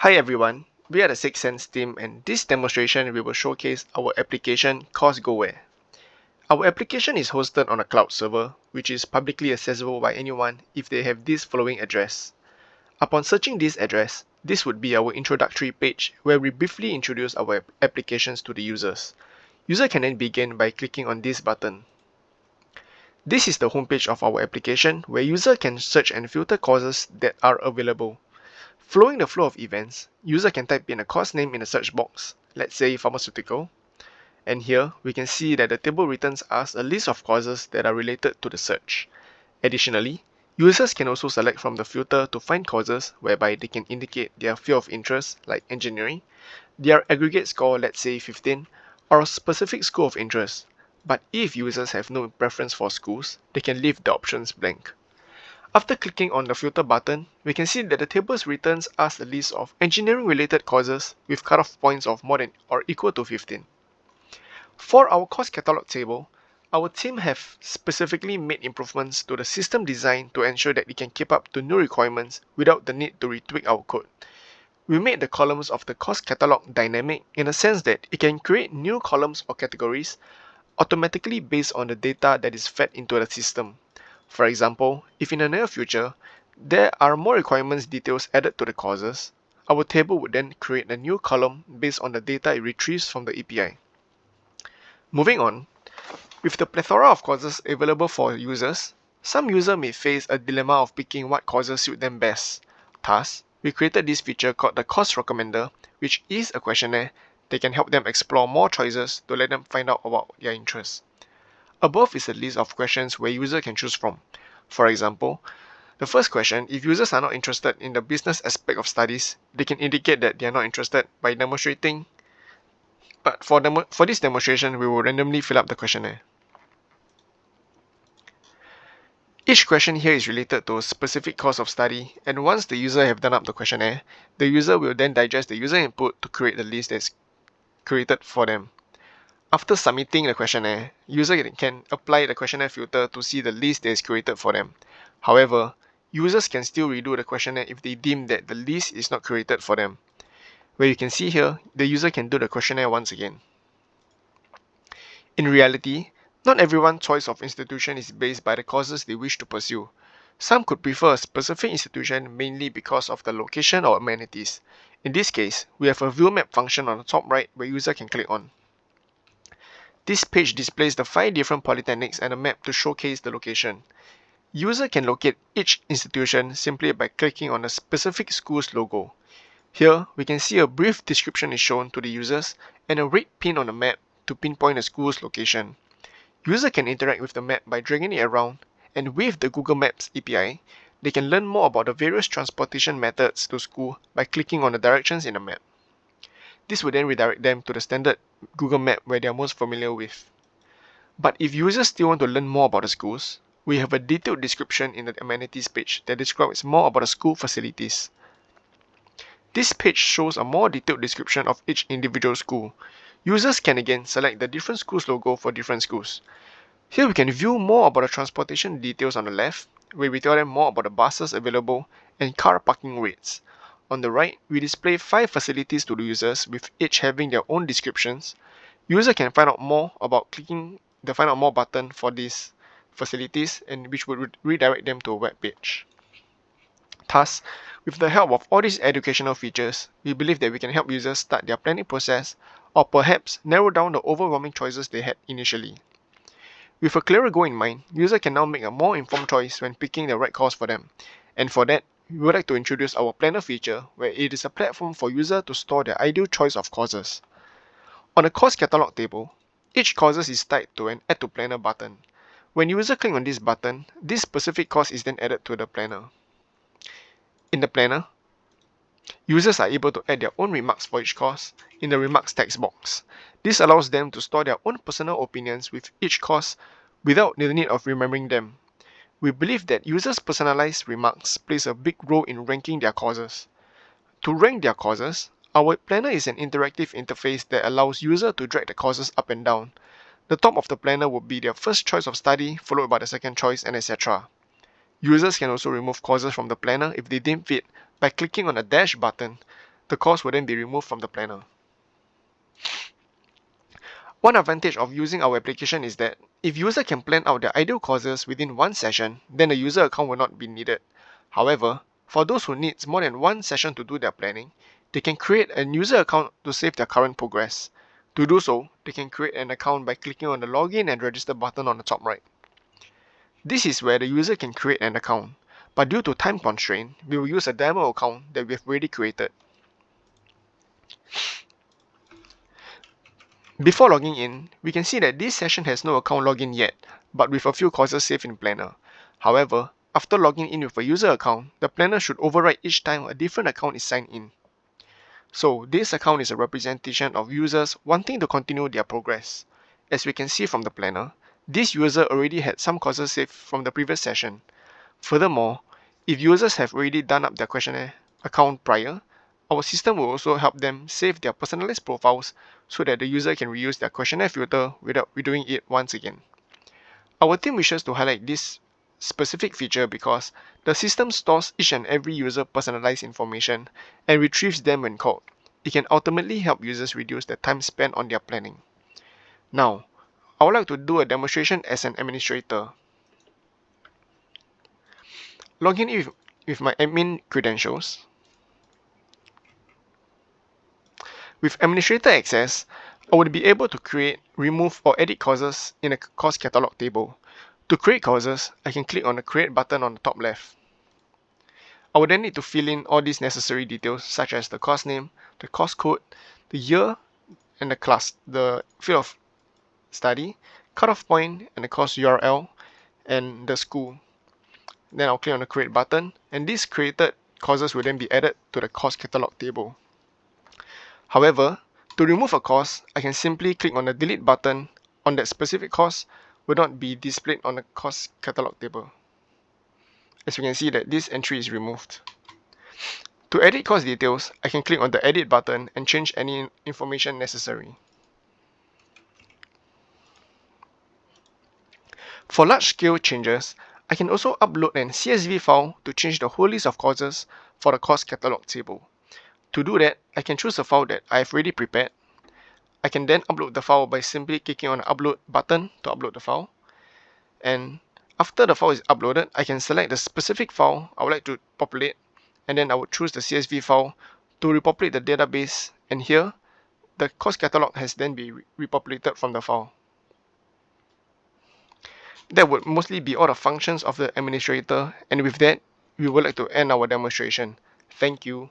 Hi everyone, we are the 6 Sense team, and this demonstration we will showcase our application CourseGoWare. Our application is hosted on a cloud server which is publicly accessible by anyone if they have this following address. Upon searching this address, this would be our introductory page where we briefly introduce our applications to the users. User can then begin by clicking on this button. This is the homepage of our application where user can search and filter courses that are available. Following the flow of events, user can type in a course name in the search box, let's say pharmaceutical, and here we can see that the table returns us a list of courses that are related to the search. Additionally, users can also select from the filter to find courses whereby they can indicate their field of interest like engineering, their aggregate score, let's say 15, or a specific school of interest. But if users have no preference for schools, they can leave the options blank. After clicking on the filter button, we can see that the table returns us a list of engineering related courses with cutoff points of more than or equal to 15. For our course catalog table, our team have specifically made improvements to the system design to ensure that it can keep up to new requirements without the need to retweak our code. We made the columns of the course catalog dynamic in a sense that it can create new columns or categories automatically based on the data that is fed into the system. For example, if in the near future, there are more requirements details added to the courses, our table would then create a new column based on the data it retrieves from the API. Moving on, with the plethora of courses available for users, some users may face a dilemma of picking what courses suit them best. Thus, we created this feature called the Course Recommender, which is a questionnaire that can help them explore more choices to let them find out about their interests. Above is a list of questions where users can choose from. For example, the first question, if users are not interested in the business aspect of studies, they can indicate that they are not interested by demonstrating. But for this demonstration, we will randomly fill up the questionnaire. Each question here is related to a specific course of study, and once the user have done up the questionnaire, the user will then digest the user input to create the list that's created for them. After submitting the questionnaire, user can apply the questionnaire filter to see the list that is created for them. However, users can still redo the questionnaire if they deem that the list is not created for them. Where you can see here, the user can do the questionnaire once again. In reality, not everyone's choice of institution is based by the courses they wish to pursue. Some could prefer a specific institution mainly because of the location or amenities. In this case, we have a view map function on the top right where user can click on. This page displays the 5 different polytechnics and a map to showcase the location. User can locate each institution simply by clicking on a specific school's logo. Here, we can see a brief description is shown to the users and a red pin on the map to pinpoint the school's location. User can interact with the map by dragging it around, and with the Google Maps API, they can learn more about the various transportation methods to school by clicking on the directions in the map. This will then redirect them to the standard Google Map where they are most familiar with. But if users still want to learn more about the schools, we have a detailed description in the amenities page that describes more about the school facilities. This page shows a more detailed description of each individual school. Users can again select the different schools logo for different schools. Here we can view more about the transportation details on the left, where we tell them more about the buses available and car parking rates. On the right, we display 5 facilities to the users with each having their own descriptions. User can find out more about clicking the Find Out More button for these facilities, and which would redirect them to a web page. Thus, with the help of all these educational features, we believe that we can help users start their planning process or perhaps narrow down the overwhelming choices they had initially. With a clearer goal in mind, users can now make a more informed choice when picking the right course for them. And for that, we would like to introduce our planner feature where it is a platform for users to store their ideal choice of courses. On the course catalog table, each course is tied to an Add to Planner button. When users click on this button, this specific course is then added to the planner. In the planner, users are able to add their own remarks for each course in the remarks text box. This allows them to store their own personal opinions with each course without the need of remembering them. We believe that users' personalized remarks plays a big role in ranking their courses. To rank their courses, our planner is an interactive interface that allows users to drag the courses up and down. The top of the planner would be their first choice of study, followed by the second choice, and etc. Users can also remove courses from the planner if they deem fit by clicking on the dash button. the course will then be removed from the planner. One advantage of using our application is that if user can plan out their ideal courses within one session, then the user account will not be needed. However, for those who need more than one session to do their planning, they can create a user account to save their current progress. To do so, they can create an account by clicking on the login and register button on the top right. This is where the user can create an account, but due to time constraint, we will use a demo account that we have already created. Before logging in, we can see that this session has no account login yet, but with a few courses saved in Planner. However, after logging in with a user account, the Planner should override each time a different account is signed in. So this account is a representation of users wanting to continue their progress. As we can see from the Planner, this user already had some courses saved from the previous session. Furthermore, if users have already done up their questionnaire account prior, our system will also help them save their personalized profiles so that the user can reuse their questionnaire filter without redoing it once again. Our team wishes to highlight this specific feature because the system stores each and every user personalized information and retrieves them when called. It can ultimately help users reduce the time spent on their planning. Now, I would like to do a demonstration as an administrator. Log in with my admin credentials. With administrator access, I would be able to create, remove or edit courses in a course catalog table. To create courses, I can click on the create button on the top left. I would then need to fill in all these necessary details such as the course name, the course code, the year and the class, the field of study, cutoff point and the course URL, and the school. Then I'll click on the create button and these created courses will then be added to the course catalog table. However, to remove a course, I can simply click on the delete button on that specific course will not be displayed on the course catalog table. As you can see that this entry is removed. To edit course details, I can click on the edit button and change any information necessary. For large-scale changes, I can also upload an CSV file to change the whole list of courses for the course catalog table. To do that, I can choose a file that I have already prepared. I can then upload the file by simply clicking on the upload button to upload the file. And after the file is uploaded, I can select the specific file I would like to populate, and then I would choose the CSV file to repopulate the database, and here the course catalog has then been repopulated from the file. That would mostly be all the functions of the administrator, and with that, we would like to end our demonstration. Thank you.